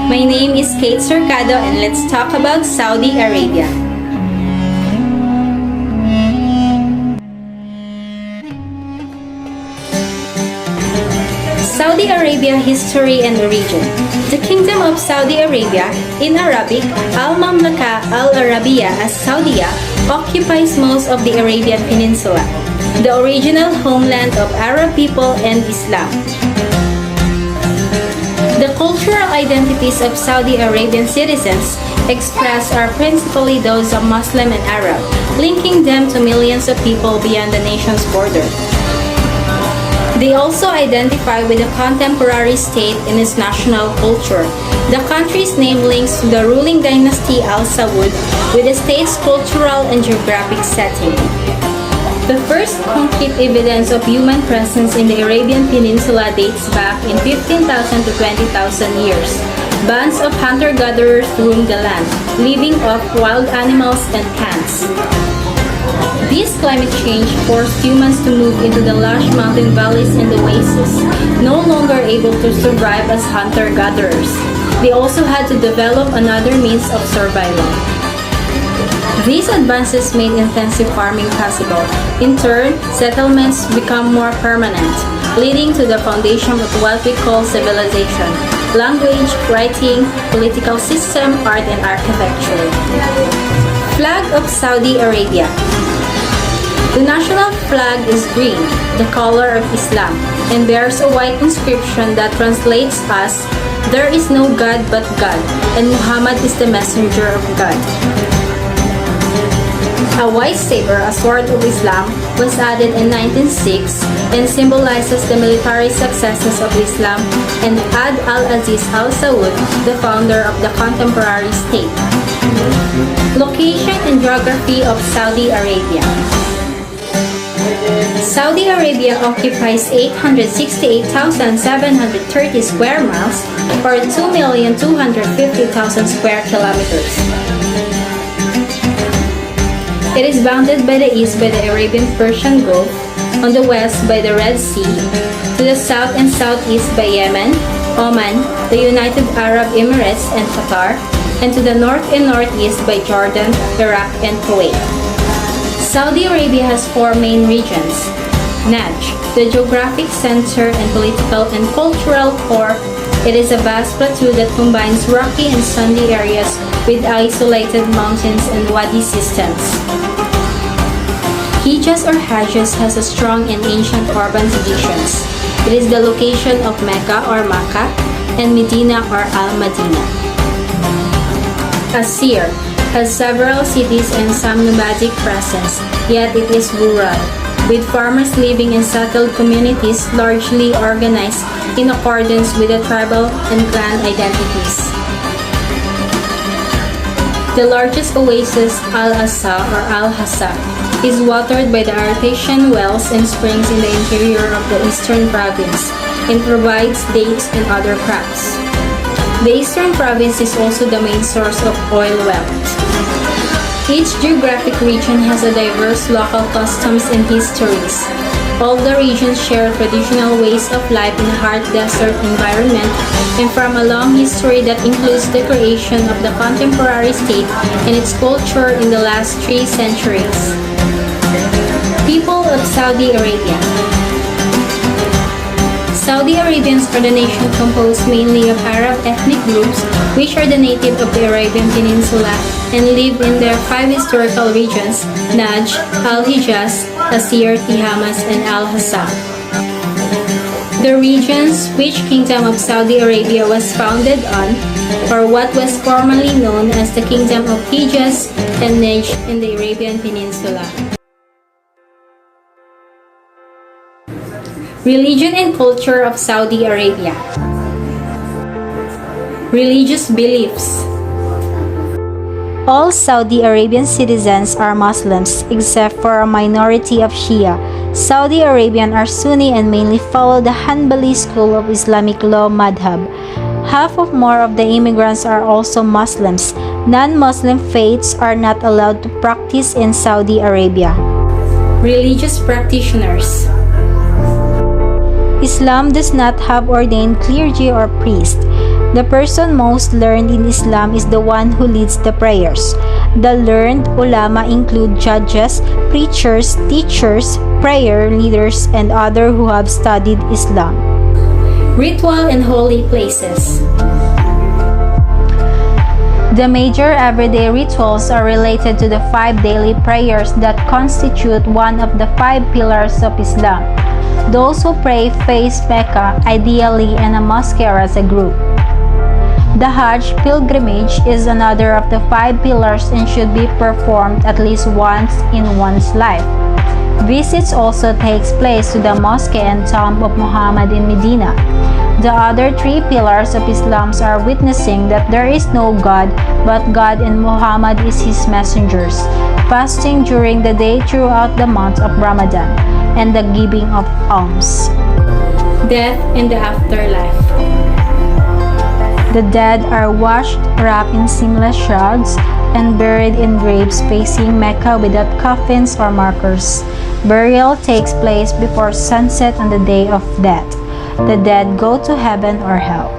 My name is Kate Cercado and let's talk about Saudi Arabia. Saudi Arabia history and origin. The Kingdom of Saudi Arabia, in Arabic, Al-Mamlaka Al-Arabiya as Saudiya, occupies most of the Arabian Peninsula, the original homeland of Arab people and Islam. The cultural identities of Saudi Arabian citizens expressed are principally those of Muslim and Arab, linking them to millions of people beyond the nation's border. They also identify with the contemporary state in its national culture. The country's name links to the ruling dynasty Al Saud with the state's cultural and geographic setting. The first concrete evidence of human presence in the Arabian Peninsula dates back in 15,000 to 20,000 years. Bands of hunter-gatherers roamed the land, living off wild animals and plants. This climate change forced humans to move into the lush mountain valleys and oases, no longer able to survive as hunter-gatherers. They also had to develop another means of survival. These advances made intensive farming possible. In turn, settlements become more permanent, leading to the foundation of what we call civilization: language, writing, political system, art, and architecture. Flag of Saudi Arabia. The national flag is green, the color of Islam, and bears a white inscription that translates as, "There is no God but God, and Muhammad is the messenger of God." A white saber, a sword of Islam, was added in 1906 and symbolizes the military successes of Islam and Abd al-Aziz Al Saud, the founder of the contemporary state. Location and geography of Saudi Arabia. Saudi Arabia occupies 868,730 square miles or 2,250,000 square kilometers. It is bounded by the east by the Arabian-Persian Gulf, on the west by the Red Sea, to the south and southeast by Yemen, Oman, the United Arab Emirates and Qatar, and to the north and northeast by Jordan, Iraq, and Kuwait. Saudi Arabia has four main regions. Najd, the geographic center and political and cultural core. It is a vast plateau that combines rocky and sandy areas with isolated mountains and wadi systems. Hijaz or Hajjaz has a strong and ancient urban traditions. It is the location of Mecca or Makkah and Medina or Al-Madinah. Asir has several cities and some nomadic presence, yet it is rural, with farmers living in settled communities largely organized in accordance with the tribal and clan identities. The largest oasis, Al-Asa or Al-Hasa, is watered by the artesian wells and springs in the interior of the eastern province and provides dates and other crops. The eastern province is also the main source of oil wealth. Each geographic region has a diverse local customs and histories. All the regions share traditional ways of life in a hard desert environment and from a long history that includes the creation of the contemporary state and its culture in the last 3 centuries. People of Saudi Arabia. Saudi Arabians are the nation composed mainly of Arab ethnic groups which are the native of the Arabian Peninsula and live in their 5 historical regions: Najd, Al-Hijaz, Asir, Tihamas, and Al-Hasa. The regions which Kingdom of Saudi Arabia was founded on, or what was formerly known as the Kingdom of Hijaz and Najd in the Arabian Peninsula. Religion and culture of Saudi Arabia. Religious beliefs. All Saudi Arabian citizens are Muslims except for a minority of Shia. Saudi Arabian are Sunni and mainly follow the Hanbali school of Islamic law madhab. Half or more of the immigrants are also Muslims. Non-Muslim faiths are not allowed to practice in Saudi Arabia. Religious practitioners. Islam does not have ordained clergy or priest. The person most learned in Islam is the one who leads the prayers. The learned ulama include judges, preachers, teachers, prayer leaders, and others who have studied Islam. Ritual and holy places. The major everyday rituals are related to the 5 daily prayers that constitute one of the 5 pillars of Islam. Those who pray face Mecca, ideally in a mosque or as a group. The Hajj pilgrimage is another of the 5 pillars and should be performed at least once in one's life. Visits also takes place to the mosque and tomb of Muhammad in Medina. The other 3 pillars of Islam are witnessing that there is no God but God and Muhammad is his messengers, fasting during the day throughout the month of Ramadan, and the giving of alms. Death and the afterlife. The dead are washed, wrapped in seamless shrouds, and buried in graves facing Mecca without coffins or markers. Burial takes place before sunset on the day of death. The dead go to heaven or hell.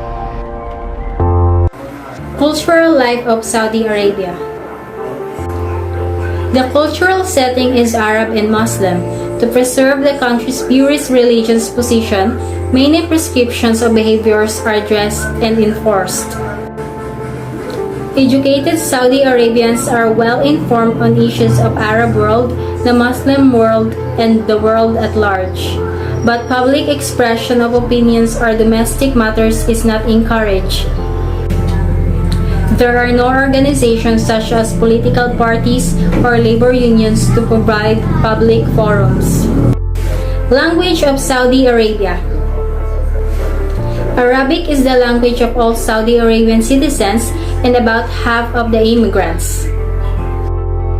Cultural life of Saudi Arabia. The cultural setting is Arab and Muslim. To preserve the country's purest religious position, many prescriptions of behaviors are addressed and enforced. Educated Saudi Arabians are well informed on issues of Arab world, the Muslim world, and the world at large. But public expression of opinions or domestic matters is not encouraged. There are no organizations such as political parties or labor unions to provide public forums. Language of Saudi Arabia. Arabic is the language of all Saudi Arabian citizens and about half of the immigrants.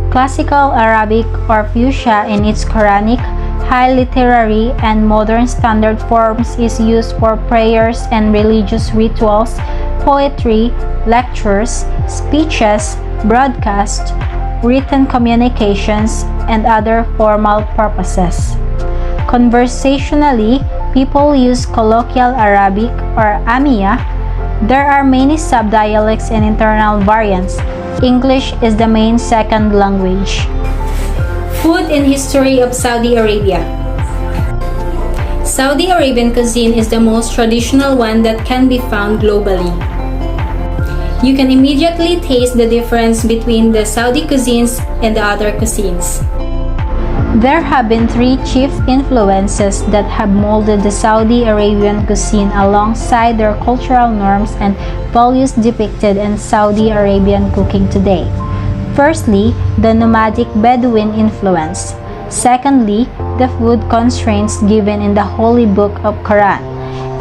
Classical Arabic or Fuchsia in its Quranic, high literary, and modern standard forms is used for prayers and religious rituals, poetry, lectures, speeches, broadcasts, written communications, and other formal purposes. Conversationally, people use colloquial Arabic or Amiya. There are many subdialects and internal variants. English is the main second language. Food and history of Saudi Arabia. Saudi Arabian cuisine is the most traditional one that can be found globally. You can immediately taste the difference between the Saudi cuisines and the other cuisines. There have been 3 chief influences that have molded the Saudi Arabian cuisine alongside their cultural norms and values depicted in Saudi Arabian cooking today. Firstly, the nomadic Bedouin influence. Secondly, the food constraints given in the Holy Book of Quran.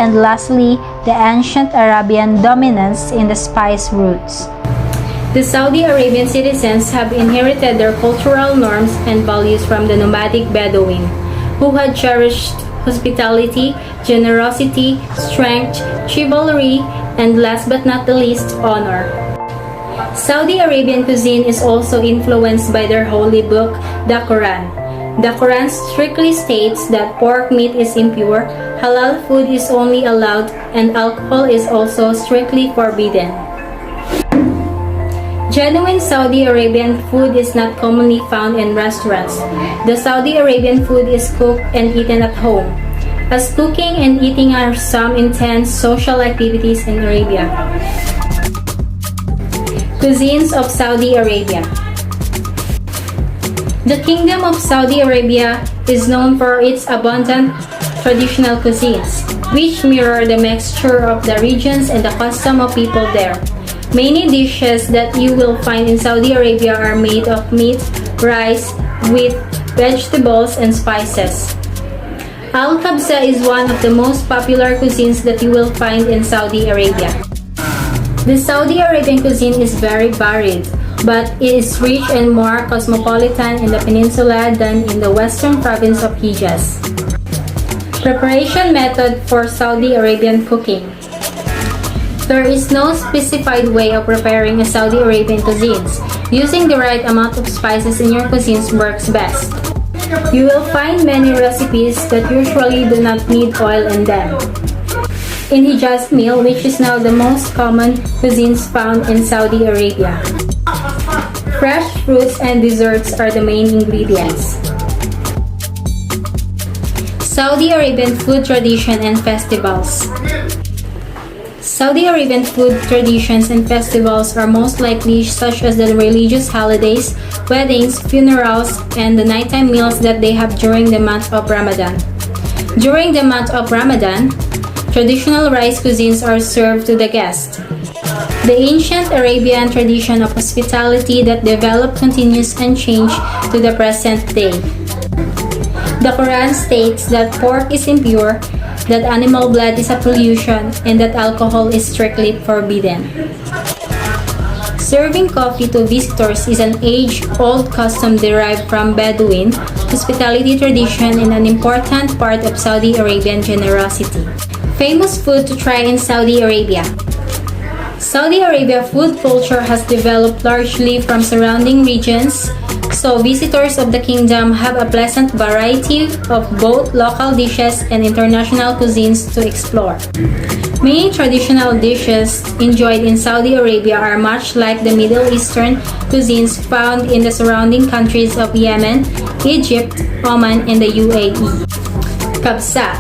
And lastly, the ancient Arabian dominance in the spice routes. The Saudi Arabian citizens have inherited their cultural norms and values from the nomadic Bedouin, who had cherished hospitality, generosity, strength, chivalry, and last but not the least, honor. Saudi Arabian cuisine is also influenced by their holy book, the Quran. The Quran strictly states that pork meat is impure, halal food is only allowed, and alcohol is also strictly forbidden. Genuine Saudi Arabian food is not commonly found in restaurants. The Saudi Arabian food is cooked and eaten at home, as cooking and eating are some intense social activities in Arabia. Cuisines of Saudi Arabia. The Kingdom of Saudi Arabia is known for its abundant traditional cuisines, which mirror the mixture of the regions and the custom of people there. Many dishes that you will find in Saudi Arabia are made of meat, rice, wheat, vegetables, and spices. Al-Kabsa is one of the most popular cuisines that you will find in Saudi Arabia. The Saudi Arabian cuisine is very varied, but it is rich and more cosmopolitan in the peninsula than in the western province of Hijaz. Preparation method for Saudi Arabian cooking. There is no specified way of preparing a Saudi Arabian cuisines. Using the right amount of spices in your cuisines works best. You will find many recipes that usually do not need oil in them. in Hijaz meal, which is now the most common cuisines found in Saudi Arabia. Fresh fruits and desserts are the main ingredients. Saudi Arabian food tradition and festivals. Saudi Arabian food traditions and festivals are most likely such as the religious holidays, weddings, funerals, and the nighttime meals that they have during the month of Ramadan. During the month of Ramadan, traditional rice cuisines are served to the guest. The ancient Arabian tradition of hospitality that developed continues unchanged to the present day. The Quran states that pork is impure, that animal blood is a pollution, and that alcohol is strictly forbidden. Serving coffee to visitors is an age-old custom derived from Bedouin hospitality tradition and an important part of Saudi Arabian generosity. Famous food to try in Saudi Arabia. Saudi Arabia food culture has developed largely from surrounding regions, so visitors of the kingdom have a pleasant variety of both local dishes and international cuisines to explore. Many traditional dishes enjoyed in Saudi Arabia are much like the Middle Eastern cuisines found in the surrounding countries of Yemen, Egypt, Oman, and the UAE. Kabsa.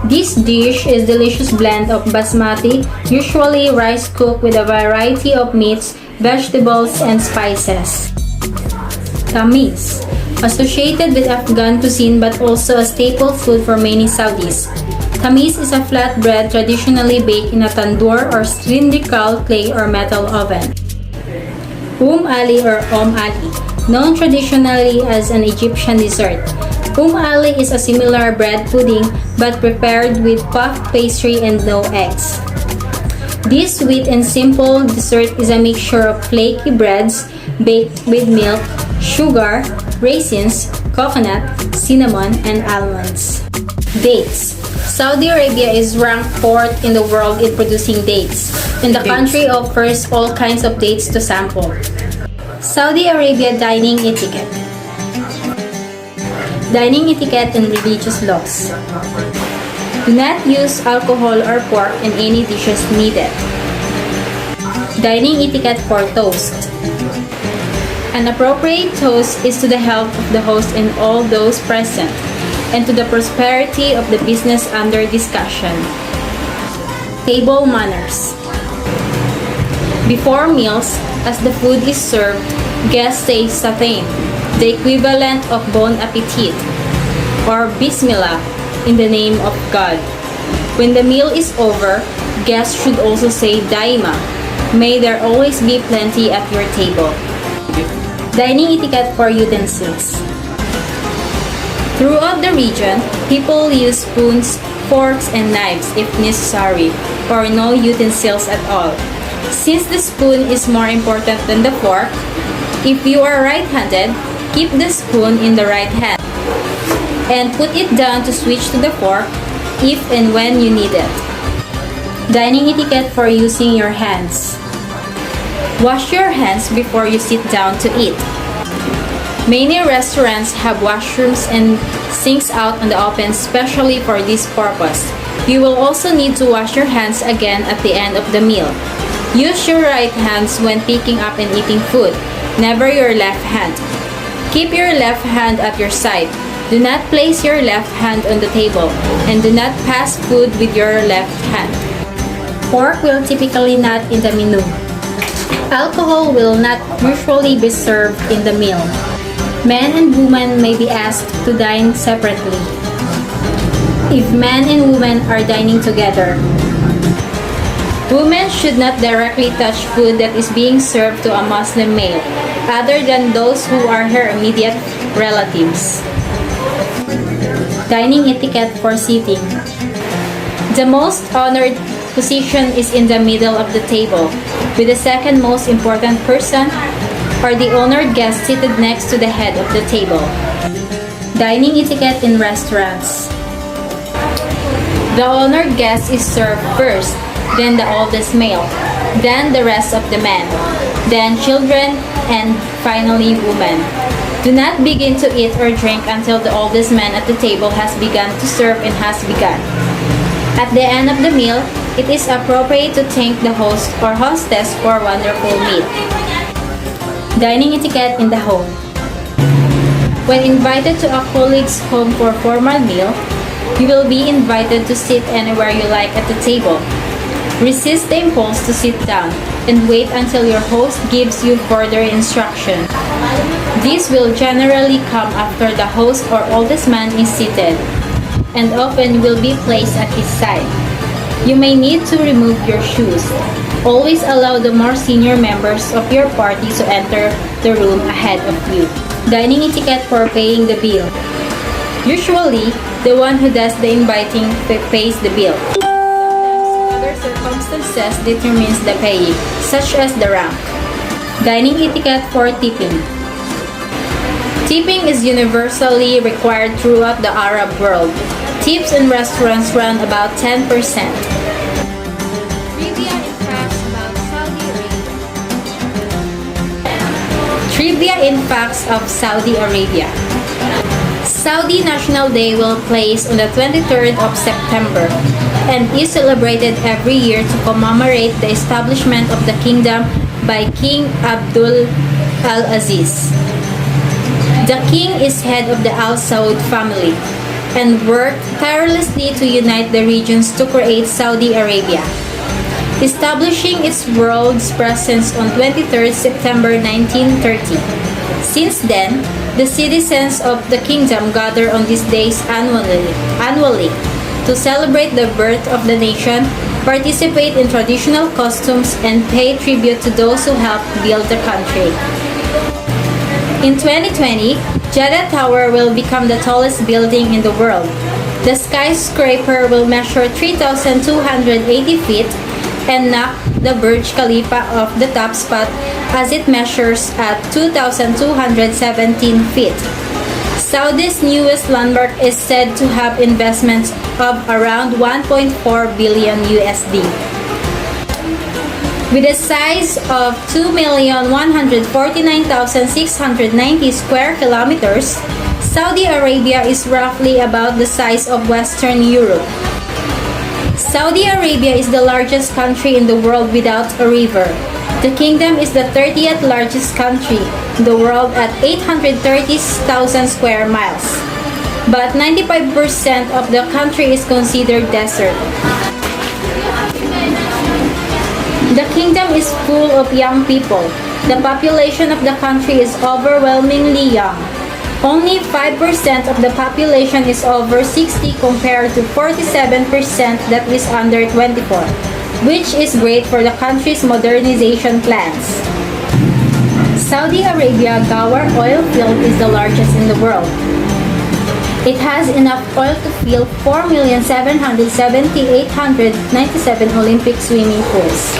This dish is a delicious blend of basmati, usually rice cooked with a variety of meats, vegetables, and spices. Tamis. Associated with Afghan cuisine but also a staple food for many Saudis. Tamis is a flat bread traditionally baked in a tandoor or cylindrical clay or metal oven. Ali or Ali, known traditionally as an Egyptian dessert. Ali is a similar bread pudding but prepared with puff pastry and no eggs. This sweet and simple dessert is a mixture of flaky breads baked with milk, sugar, raisins, coconut, cinnamon, and almonds. Dates. Saudi Arabia is ranked 4th in the world in producing dates, and the country offers all kinds of dates to sample. Saudi Arabia dining etiquette. Dining etiquette and religious laws. Do not use alcohol or pork in any dishes needed. Dining etiquette for toast. An appropriate toast is to the health of the host and all those present, and to the prosperity of the business under discussion. Table manners. Before meals, as the food is served, guests say Satain, the equivalent of Bon Appetit, or Bismillah, in the name of God. When the meal is over, guests should also say Daima, may there always be plenty at your table. Dining etiquette for utensils. Throughout the region, people use spoons, forks, and knives if necessary, or no utensils at all. Since the spoon is more important than the fork, if you are right-handed, keep the spoon in the right hand and put it down to switch to the fork if and when you need it. Dining etiquette for using your hands. Wash your hands before you sit down to eat. Many restaurants have washrooms and sinks out on the open specially for this purpose. You will also need to wash your hands again at the end of the meal. Use your right hands when picking up and eating food, never your left hand. Keep your left hand at your side. Do not place your left hand on the table, and do not pass food with your left hand. Pork will typically not in the menu. Alcohol will not usually be served in the meal. Men and women may be asked to dine separately. If men and women are dining together, women should not directly touch food that is being served to a Muslim male, other than those who are her immediate relatives. Dining etiquette for seating. The most honored position is in the middle of the table, with the second most important person or the honored guest seated next to the head of the table. Dining etiquette in restaurants. The honored guest is served first, then the oldest male, then the rest of the men, then children, and finally women. Do not begin to eat or drink until the oldest man at the table has begun to serve and has begun. At the end of the meal, it is appropriate to thank the host or hostess for a wonderful meal. Dining etiquette in the home. When invited to a colleague's home for a formal meal, you will be invited to sit anywhere you like at the table. Resist the impulse to sit down and wait until your host gives you further instruction. This will generally come after the host or oldest man is seated, and often will be placed at his side. You may need to remove your shoes. Always allow the more senior members of your party to enter the room ahead of you. Dining etiquette for paying the bill. Usually, the one who does the inviting pays the bill. Other circumstances determines the paying, such as the rank. Dining etiquette for tipping. Tipping is universally required throughout the Arab world. Tips in restaurants run about 10%. Trivia in facts of Saudi Arabia. Saudi National Day will place on the 23rd of September and is celebrated every year to commemorate the establishment of the kingdom by King Abdul Al-Aziz. The king is head of the Al Saud family and worked tirelessly to unite the regions to create Saudi Arabia, establishing its world's presence on 23rd September 1930. Since then, the citizens of the kingdom gather on these days annually to celebrate the birth of the nation, participate in traditional costumes, and pay tribute to those who helped build the country. In 2020, Jeddah Tower will become the tallest building in the world. The skyscraper will measure 3,280 feet and knock the Burj Khalifa off the top spot as it measures at 2,217 feet. Saudi's newest landmark is said to have investments of around 1.4 billion USD. With a size of 2,149,690 square kilometers, Saudi Arabia is roughly about the size of Western Europe. Saudi Arabia is the largest country in the world without a river. The kingdom is the 30th largest country in the world at 830,000 square miles. But 95% of the country is considered desert. The kingdom is full of young people. The population of the country is overwhelmingly young. Only 5% of the population is over 60 compared to 47% that is under 24, which is great for the country's modernization plans. Saudi Arabia Ghawar oil field is the largest in the world. It has enough oil to fill 4,770,897 Olympic swimming pools.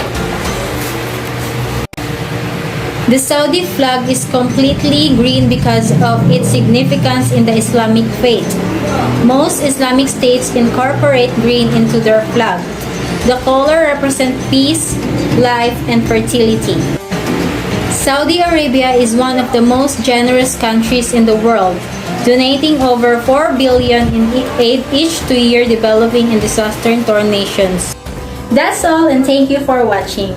The Saudi flag is completely green because of its significance in the Islamic faith. Most Islamic states incorporate green into their flag. The color represents peace, life, and fertility. Saudi Arabia is one of the most generous countries in the world, donating over 4 billion in aid each year developing and disaster-torn nations. That's all, and thank you for watching.